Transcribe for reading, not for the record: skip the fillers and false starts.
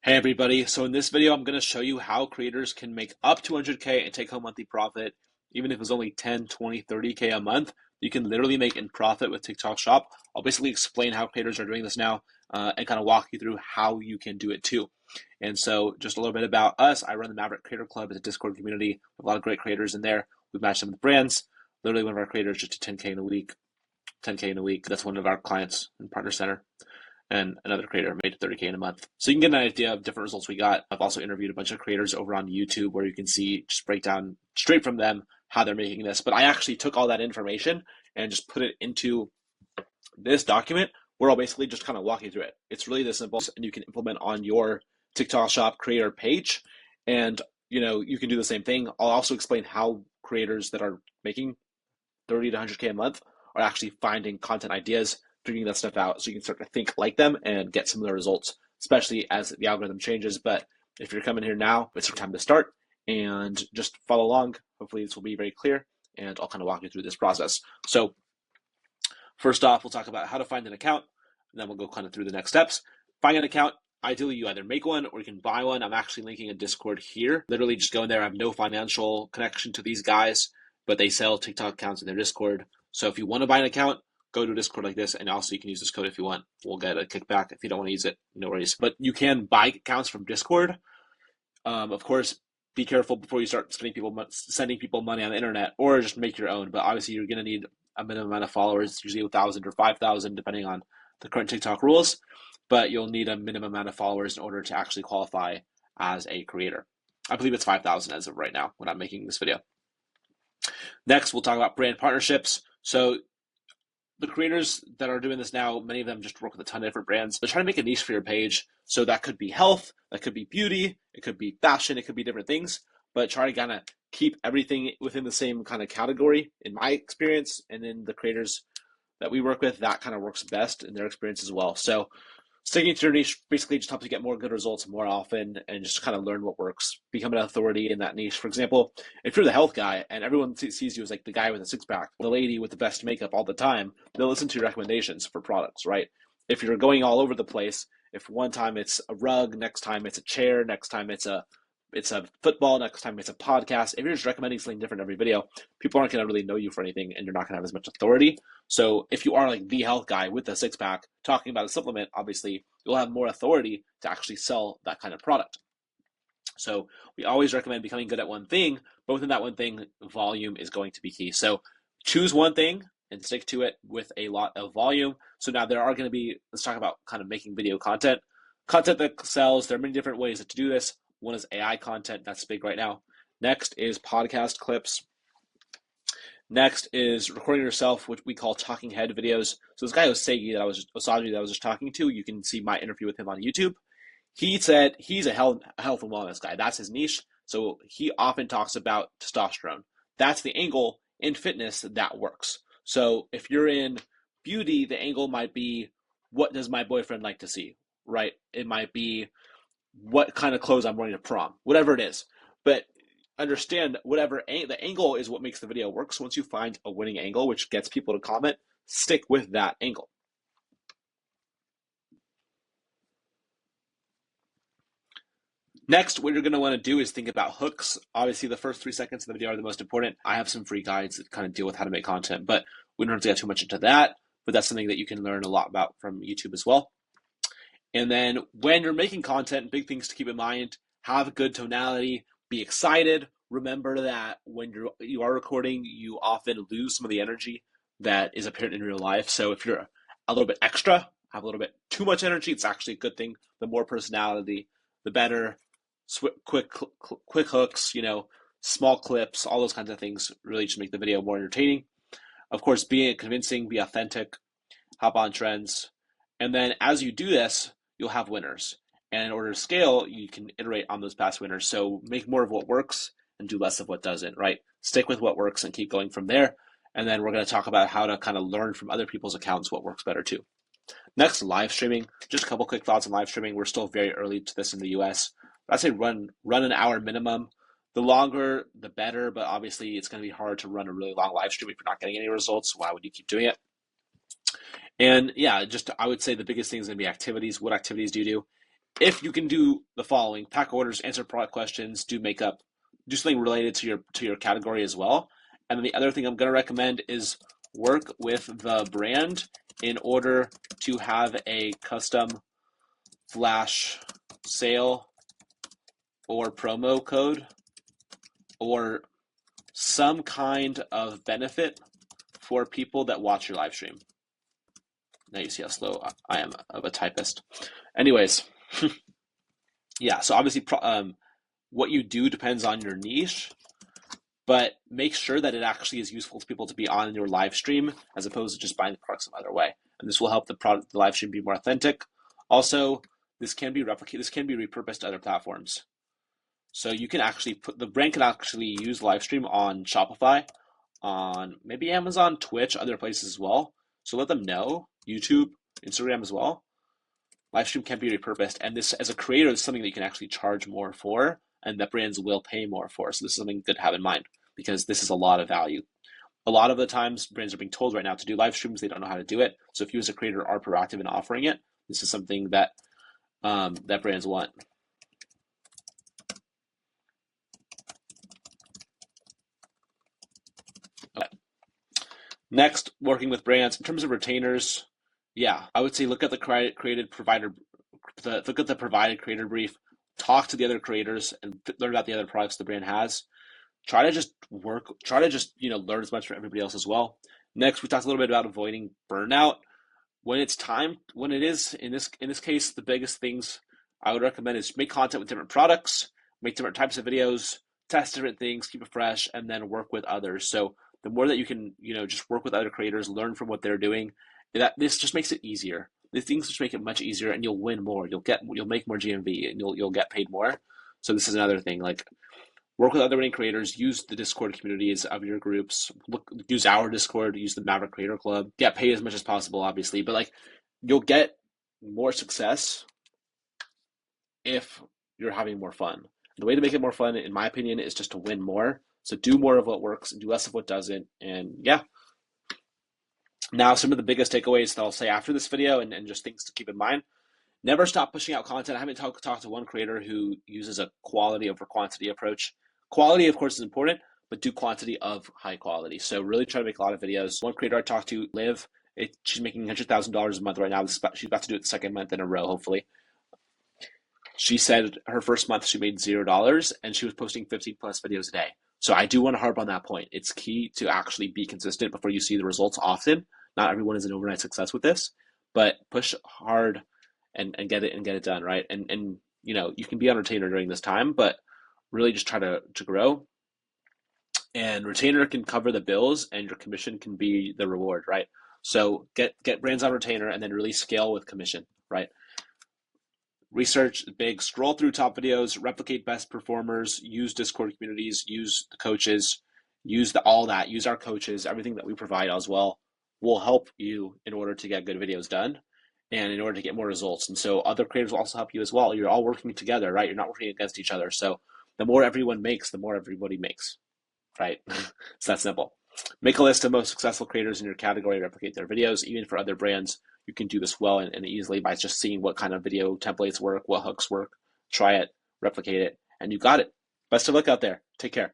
Hey everybody, so in this video I'm going to show you how creators can make up to 100K and take home monthly profit. Even if it's only 10, 20, 30K a month, you can literally make in profit with TikTok Shop. I'll basically explain how creators are doing this now and kind of walk you through how you can do it too. And so just a little bit about us. I run the Maverick Creator Club. It's a Discord community with a lot of great creators in there. We match them with brands. Literally one of our creators just did 10K in a week. 10K in a week. That's one of our clients in Partner Center, and another creator made 30K in a month. So you can get an idea of different results we got. I've also interviewed a bunch of creators over on YouTube where you can see just break down straight from them how they're making this. But I actually took all that information and just put it into this document where I'll basically just kind of walk you through it. It's really this simple, and you can implement on your TikTok Shop creator page. And you can do the same thing. I'll also explain how creators that are making 30 to 100K a month are actually finding content ideas, figuring that stuff out so you can start to think like them and get similar results, especially as the algorithm changes. But if you're coming here now, it's time to start and just follow along. Hopefully this will be very clear and I'll kind of walk you through this process. So first off, we'll talk about how to find an account, and then we'll go kind of through the next steps. Find an account. Ideally, you either make one or you can buy one. I'm actually linking a Discord here. Literally just go in there. I have no financial connection to these guys, but they sell TikTok accounts in their Discord. So if you want to buy an account, go to a Discord like this, and also you can use this code if you want. We'll get a kickback. If you don't want to use it, no worries. But you can buy accounts from Discord. Of course, be careful before you start sending people money on the internet, or just make your own. But obviously, you're going to need a minimum amount of followers, usually 1,000 or 5,000, depending on the current TikTok rules. But you'll need a minimum amount of followers in order to actually qualify as a creator. I believe it's 5,000 as of right now when I'm making this video. Next, we'll talk about brand partnerships. So the creators that are doing this now, many of them just work with a ton of different brands. They're trying to make a niche for your page. So that could be health, that could be beauty, it could be fashion, it could be different things, but try to kind of keep everything within the same kind of category in my experience. And then the creators that we work with, that kind of works best in their experience as well. So sticking to your niche basically just helps you get more good results more often and just kind of learn what works, become an authority in that niche. For example, if you're the health guy and everyone sees you as like the guy with a six pack, the lady with the best makeup all the time, they'll listen to your recommendations for products, right? If you're going all over the place, if one time it's a rug, next time it's a chair, next time it's a football, next time it's a podcast, if you're just recommending something different every video, people aren't going to really know you for anything and you're not going to have as much authority. So if you are like the health guy with a six pack talking about a supplement, obviously you'll have more authority to actually sell that kind of product. So we always recommend becoming good at one thing, but within that one thing, volume is going to be key. So choose one thing and stick to it with a lot of volume. So now there are going to be, let's talk about kind of making video content. Content that sells, there are many different ways to do this. One is AI content, that's big right now. Next is podcast clips. Next is recording yourself, which we call talking head videos. So this guy Osaji that I was just talking to, you can see my interview with him on YouTube. He said he's a health and wellness guy. That's his niche. So he often talks about testosterone. That's the angle in fitness that works. So if you're in beauty, the angle might be, what does my boyfriend like to see, right? It might be, what kind of clothes I'm wearing to prom, whatever it is. But understand, whatever the angle is what makes the video work. So once you find a winning angle, which gets people to comment, stick with that angle. Next, what you're going to want to do is think about hooks. Obviously, the first 3 seconds of the video are the most important. I have some free guides that kind of deal with how to make content, but we don't have to get too much into that. But that's something that you can learn a lot about from YouTube as well. And then when you're making content, big things to keep in mind: have good tonality, be excited. Remember that when you are recording, you often lose some of the energy that is apparent in real life. So if you're a little bit extra, have a little bit too much energy, it's actually a good thing. The more personality, the better. Quick hooks, small clips, all those kinds of things really just make the video more entertaining. Of course, be convincing, be authentic, hop on trends. And then as you do this, you'll have winners. And in order to scale, you can iterate on those past winners. So make more of what works and do less of what doesn't, right? Stick with what works and keep going from there. And then we're going to talk about how to kind of learn from other people's accounts what works better too. Next, live streaming. Just a couple quick thoughts on live streaming. We're still very early to this in the US. I'd say run an hour minimum. The longer, the better, but obviously it's going to be hard to run a really long live stream if you're not getting any results. Why would you keep doing it? And yeah, I would say the biggest thing is going to be activities. What activities do you do? if you can do the following: pack orders, answer product questions, do makeup, do something related to your category as well. And then the other thing I'm going to recommend is work with the brand in order to have a custom flash sale or promo code or some kind of benefit for people that watch your live stream. Now you see how slow I am of a typist. Anyways, yeah, so obviously what you do depends on your niche, but make sure that it actually is useful to people to be on your live stream as opposed to just buying the product some other way. And this will help the live stream be more authentic. Also, this can be replicated, this can be repurposed to other platforms. So you can actually the brand can actually use live stream on Shopify, on maybe Amazon, Twitch, other places as well. So let them know, YouTube, Instagram as well. Live stream can be repurposed, and this, as a creator, is something that you can actually charge more for, and that brands will pay more for. So this is something good to have in mind, because this is a lot of value. A lot of the times, brands are being told right now to do live streams. They don't know how to do it. So if you as a creator are proactive in offering it, this is something that that brands want. Okay. Next, working with brands in terms of retainers. Yeah, I would say look at the created provider, look at the provided creator brief, talk to the other creators, and learn about the other products the brand has. Try to just learn as much from everybody else as well. Next, we talked a little bit about avoiding burnout. When it is in this case, the biggest things I would recommend is make content with different products, make different types of videos, test different things, keep it fresh, and then work with others. So the more that you can, just work with other creators, learn from what they're doing, this just makes it easier. These things just make it much easier, and you'll win more. You'll make more GMV, and you'll get paid more. So this is another thing. Like, work with other winning creators. Use the Discord communities of your groups. Use our Discord. Use the Maverick Creator Club. Get paid as much as possible, obviously, but you'll get more success if you're having more fun. The way to make it more fun, in my opinion, is just to win more. So do more of what works and do less of what doesn't. And yeah. Now, some of the biggest takeaways that I'll say after this video, and just things to keep in mind. Never stop pushing out content. I haven't talked to one creator who uses a quality over quantity approach. Quality, of course, is important, but do quantity of high quality. So really try to make a lot of videos. One creator I talked to, Liv, she's making $100,000 a month right now. She's about to do it the second month in a row, hopefully. She said her first month she made $0, and she was posting 15 plus videos a day. So I do want to harp on that point. It's key to actually be consistent before you see the results often. Not everyone is an overnight success with this, but push hard and get it done, right? And you can be on retainer during this time, but really just try to grow. And retainer can cover the bills, and your commission can be the reward, right? So get brands on retainer, and then really scale with commission, right? Research big, scroll through top videos, replicate best performers, use Discord communities, use the coaches, use our coaches, everything that we provide as well will help you in order to get good videos done and in order to get more results. And so other creators will also help you as well. You're all working together, right? You're not working against each other. So the more everyone makes, the more everybody makes, right? It's that simple. Make a list of most successful creators in your category, replicate their videos. Even for other brands, you can do this well and easily by just seeing what kind of video templates work, what hooks work. Try it, replicate it, and you got it. Best of luck out there. Take care.